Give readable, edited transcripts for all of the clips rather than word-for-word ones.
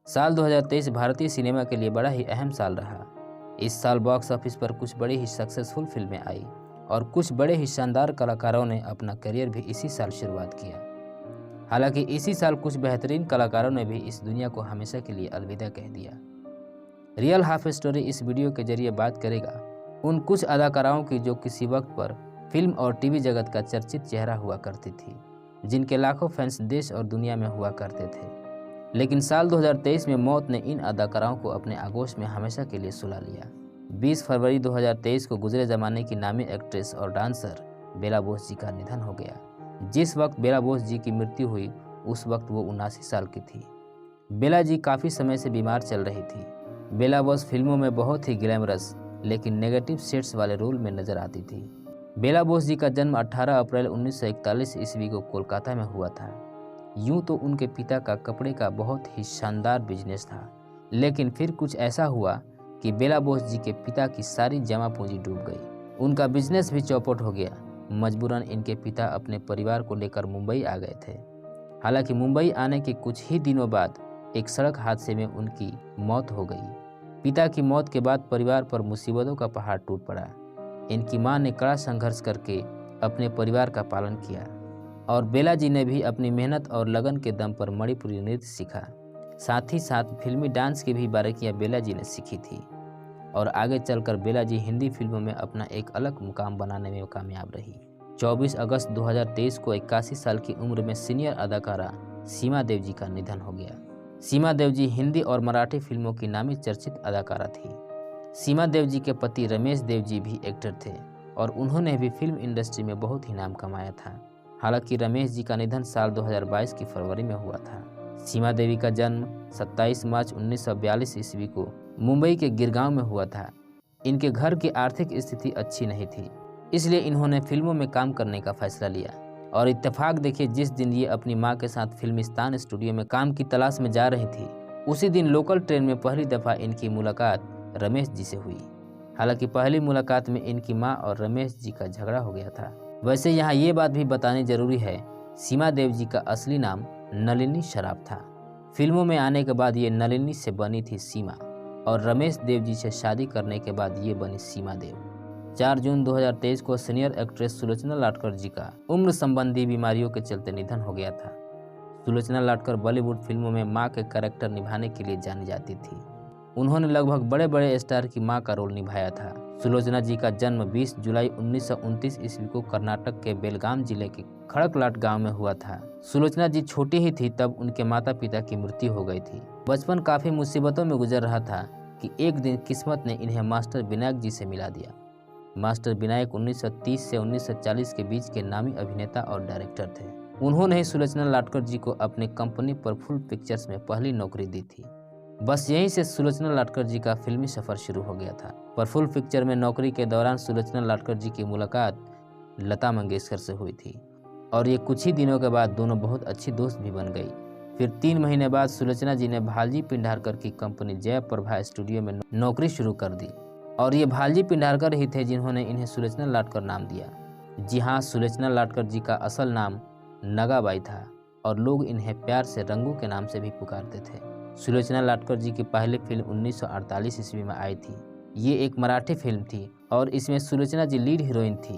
साल 2023 भारतीय सिनेमा के लिए बड़ा ही अहम साल रहा। इस साल बॉक्स ऑफिस पर कुछ बड़ी ही सक्सेसफुल फिल्में आई और कुछ बड़े ही शानदार कलाकारों ने अपना करियर भी इसी साल शुरुआत किया। हालांकि इसी साल कुछ बेहतरीन कलाकारों ने भी इस दुनिया को हमेशा के लिए अलविदा कह दिया। रियल हाफ स्टोरी इस वीडियो के जरिए बात करेगा उन कुछ अदाकाराओं की जो किसी वक्त पर फिल्म और टीवी जगत का चर्चित चेहरा हुआ करती थी, जिनके लाखों फैंस देश और दुनिया में हुआ करते थे। लेकिन साल 2023 में मौत ने इन अदाकाराओं को अपने आगोश में हमेशा के लिए सुला लिया। 20 फरवरी 2023 को गुजरे जमाने की नामी एक्ट्रेस और डांसर बेला बोस जी का निधन हो गया। जिस वक्त बेला बोस जी की मृत्यु हुई उस वक्त वो 79 साल की थी। बेला जी काफ़ी समय से बीमार चल रही थी। बेला बोस फिल्मों में बहुत ही ग्लैमरस लेकिन नेगेटिव शेड्स वाले रोल में नजर आती थी। बेला बोस जी का जन्म 18 अप्रैल 1941 ईस्वी को कोलकाता में हुआ था। यूं तो उनके पिता का कपड़े का बहुत ही शानदार बिजनेस था, लेकिन फिर कुछ ऐसा हुआ कि बेला बोस जी के पिता की सारी जमा पूंजी डूब गई। उनका बिजनेस भी चौपट हो गया। मजबूरन इनके पिता अपने परिवार को लेकर मुंबई आ गए थे। हालांकि मुंबई आने के कुछ ही दिनों बाद एक सड़क हादसे में उनकी मौत हो गई। पिता की मौत के बाद परिवार पर मुसीबतों का पहाड़ टूट पड़ा। इनकी मां ने कड़ा संघर्ष करके अपने परिवार का पालन किया और बेला जी ने भी अपनी मेहनत और लगन के दम पर मणिपुरी नृत्य सीखा। साथ ही साथ फिल्मी डांस की भी बारीकियां बेला जी ने सीखी थी और आगे चलकर बेला जी हिंदी फिल्मों में अपना एक अलग मुकाम बनाने में कामयाब रही। 24 अगस्त 2023 को 81 साल की उम्र में सीनियर अदाकारा सीमा देव जी का निधन हो गया। सीमा देव जी हिंदी और मराठी फिल्मों की नामी चर्चित अदाकारा थी। सीमा देव जी के पति रमेश देव जी भी एक्टर थे और उन्होंने भी फिल्म इंडस्ट्री में बहुत ही नाम कमाया था। हालांकि रमेश जी का निधन साल 2022 की फरवरी में हुआ था। सीमा देवी का जन्म 27 मार्च 1942 ईस्वी को मुंबई के गिरगांव में हुआ था। इनके घर की आर्थिक स्थिति अच्छी नहीं थी, इसलिए इन्होंने फिल्मों में काम करने का फैसला लिया। और इत्तेफाक देखिए, जिस दिन ये अपनी मां के साथ फिल्मिस्तान स्टूडियो में काम की तलाश में जा रही थी, उसी दिन लोकल ट्रेन में पहली दफा इनकी मुलाकात रमेश जी से हुई। हालांकि पहली मुलाकात में इनकी मां और रमेश जी का झगड़ा हो गया था। वैसे यहाँ ये बात भी बतानी जरूरी है, सीमा देव जी का असली नाम नलिनी शराफ था। फिल्मों में आने के बाद ये नलिनी से बनी थी सीमा और रमेश देव जी से शादी करने के बाद ये बनी सीमा देव। 4 जून 2023 को सीनियर एक्ट्रेस सुलोचना लाटकर जी का उम्र संबंधी बीमारियों के चलते निधन हो गया था। सुलोचना लाटकर बॉलीवुड फिल्मों में मां के कैरेक्टर निभाने के लिए जानी जाती थी। उन्होंने लगभग बड़े बड़े स्टार की मां का रोल निभाया था। सुलोचना जी का जन्म 20 जुलाई 1929 ईस्वी को कर्नाटक के बेलगाम जिले के खड़कलाट गांव में हुआ था। सुलोचना जी छोटी ही थी तब उनके माता पिता की मृत्यु हो गई थी। बचपन काफी मुसीबतों में गुजर रहा था कि एक दिन किस्मत ने इन्हें मास्टर विनायक जी से मिला दिया। मास्टर विनायक 1930 से 1940 के बीच के नामी अभिनेता और डायरेक्टर थे। उन्होंने ही सुलोचना लाटकर जी को अपनी कंपनी प्रफुल्ल पिक्चर्स में पहली नौकरी दी थी। बस यहीं से सुलोचना लाटकर जी का फिल्मी सफर शुरू हो गया था। प्रफुल्ल पिक्चर में नौकरी के दौरान सुलोचना लाटकर जी की मुलाकात लता मंगेशकर से हुई थी और ये कुछ ही दिनों के बाद दोनों बहुत अच्छी दोस्त भी बन गई। फिर 3 महीने बाद सुलोचना जी ने भालजी पिंडारकर की कंपनी जय प्रभा स्टूडियो में नौकरी शुरू कर दी और ये भालजी पिंडारकर ही थे जिन्होंने इन्हें सुलोचना लाटकर नाम दिया। जी हाँ, सुलोचना लाटकर जी का असल नाम नगाबाई था और लोग इन्हें प्यार से रंगू के नाम से भी पुकारते थे। सुलोचना लाटकर जी की पहली फिल्म 1948 ईस्वी में आई थी। ये एक मराठी फिल्म थी और इसमें सुलोचना जी लीड हीरोइन थी।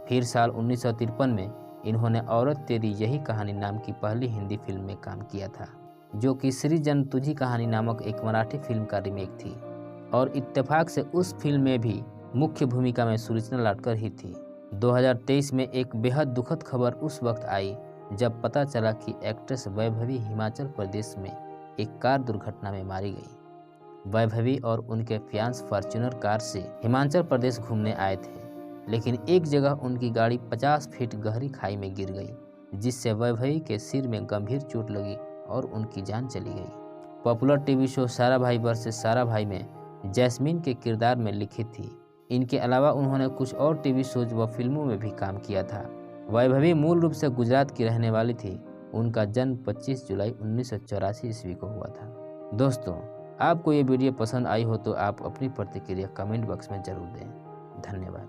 फिर साल 1953 में इन्होंने औरत तेरी यही कहानी नाम की पहली हिंदी फिल्म में काम किया था, जो कि श्री जन तुझी कहानी नामक एक मराठी फिल्म का रीमेक थी और इत्तेफाक से उस फिल्म में भी मुख्य भूमिका में सुलोचना लाटकर ही थी। 2023 में एक बेहद दुखद खबर उस वक्त आई जब पता चला कि एक्ट्रेस वैभवी हिमाचल प्रदेश में एक कार दुर्घटना में मारी गई। वैभवी और उनके फियांस फॉर्च्यूनर कार से हिमाचल प्रदेश घूमने आए थे, लेकिन एक जगह उनकी गाड़ी 50 फीट गहरी खाई में गिर गई, जिससे वैभवी के सिर में गंभीर चोट लगी और उनकी जान चली गई। पॉपुलर टीवी शो सारा भाई वर्सेस सारा भाई में जैस्मीन के किरदार में लिखित थी। इनके अलावा उन्होंने कुछ और टीवी शोज व फिल्मों में भी काम किया था। वैभवी मूल रूप से गुजरात की रहने वाली थी। उनका जन्म 25 जुलाई 1984 ईस्वी को हुआ था। दोस्तों, आपको ये वीडियो पसंद आई हो तो आप अपनी प्रतिक्रिया कमेंट बॉक्स में जरूर दें। धन्यवाद।